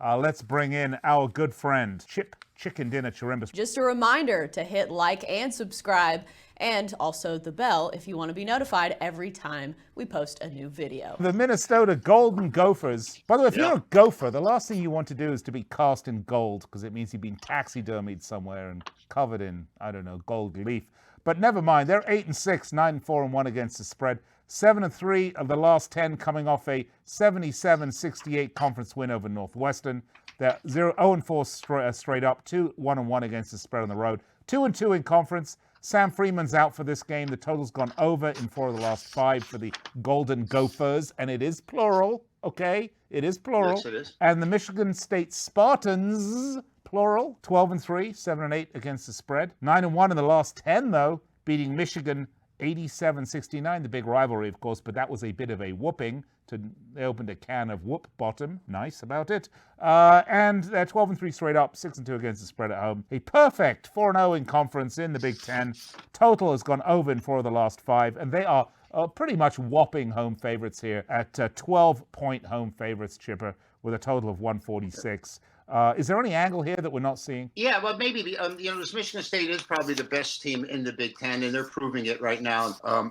Let's bring in our good friend, Chip Chicken Dinner Chirimbus. Just a reminder to hit like and subscribe, and also the bell if you want to be notified every time we post a new video. The Minnesota Golden Gophers. By the way, if you're a Gopher, the last thing you want to do is to be cast in gold, because it means you've been taxidermied somewhere and covered in, I don't know, gold leaf. But never mind, they're 8-6, 9-4-1 against the spread. 7-3 of the last 10 coming off a 77-68 conference win over Northwestern. They're 0-4 straight up, 2-1-1 against the spread on the road. 2-2 in conference. Sam Freeman's out for this game. The total's gone over in 4 of the last 5 for the Golden Gophers, and it is plural, okay? It is plural. Yes, it is. And the Michigan State Spartans, plural, 12-3, 7-8 against the spread. 9-1 in the last 10, though, beating Michigan 87-69, the big rivalry, of course, but that was a bit of a whooping. They opened a can of whoop bottom. Nice about it. And they're 12-3 straight up, 6-2 against the spread at home. A perfect 4-0 in conference in the Big Ten. Total has gone over in 4 of the last 5, and they are pretty much whopping home favorites here at 12-point home favorites, Chipper, with a total of 146. Is there any angle here that we're not seeing? Yeah, well, maybe this Michigan State is probably the best team in the Big Ten, and they're proving it right now. A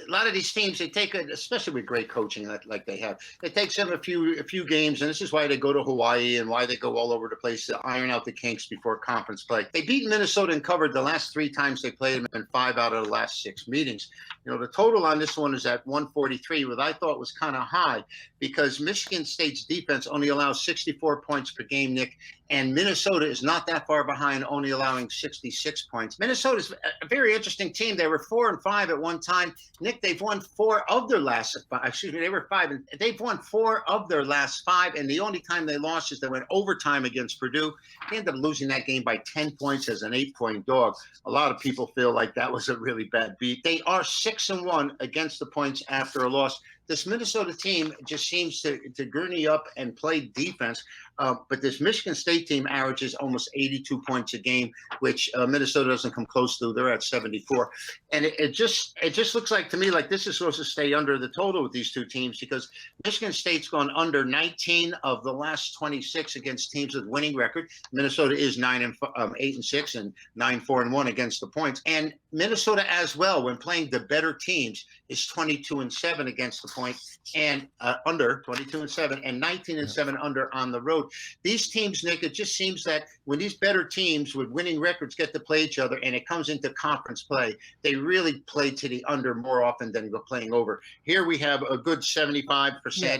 lot of these teams, they take it, especially with great coaching like they have. It takes them a few games, and this is why they go to Hawaii and why they go all over the place to iron out the kinks before conference play. They beat Minnesota and covered the last 3 times they played them in 5 out of the last 6 meetings. The total on this one is at 143, which I thought was kind of high because Michigan State's defense only allows 64 points per game, Nick, and Minnesota is not that far behind, only allowing 66 points. Minnesota's a very interesting team. They were 4-5 at one time. Nick, they've won 4 of their last 5. Excuse me, they were 5, and they've won 4 of their last 5, and the only time they lost is they went overtime against Purdue. They ended up losing that game by 10 points as an 8-point dog. A lot of people feel like that was a really bad beat. They are 6-1 against the points after a loss. This Minnesota team just seems to gurney up and play defense. But this Michigan State team averages almost 82 points a game, which Minnesota doesn't come close to. They're at 74. And it just looks like to me like this is supposed to stay under the total with these two teams because Michigan State's gone under 19 of the last 26 against teams with winning record. Minnesota is 8-6 and 9-4-1 against the points. And Minnesota as well, when playing the better teams, is 22-7 against the point and under 22-7 and 19-7 under on the road. These teams, Nick, it just seems that when these better teams with winning records get to play each other and it comes into conference play, they really play to the under more often than go playing over. Here we have a good 75%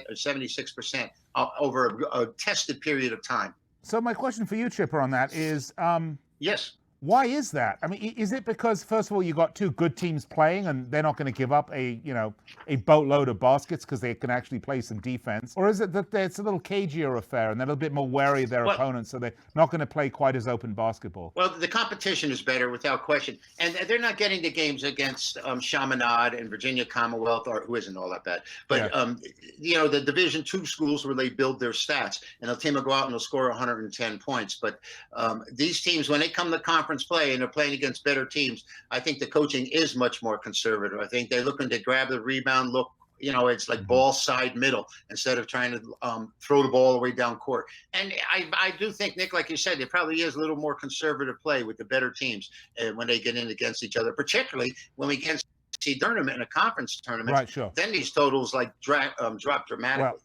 or 76% over a tested period of time. So my question for you, Chipper, on that is, yes. Why is that? I mean, is it because, first of all, you got 2 good teams playing and they're not going to give up a boatload of baskets because they can actually play some defense? Or is it that it's a little cagier affair and they're a little bit more wary of their opponents, so they're not going to play quite as open basketball? Well, the competition is better without question. And they're not getting the games against Chaminade and Virginia Commonwealth, or who isn't all that bad. But, the Division II schools where they build their stats. And a team will go out and they'll score 110 points. But these teams, when they come to conference play and they're playing against better teams, I think the coaching is much more conservative. I think they're looking to grab the rebound, look, it's like ball side middle instead of trying to throw the ball all the way down court. And I do think, Nick, like you said, there probably is a little more conservative play with the better teams when they get in against each other, particularly when we get tournament in a conference tournament. Right, sure. Then these totals drop dramatically. Well,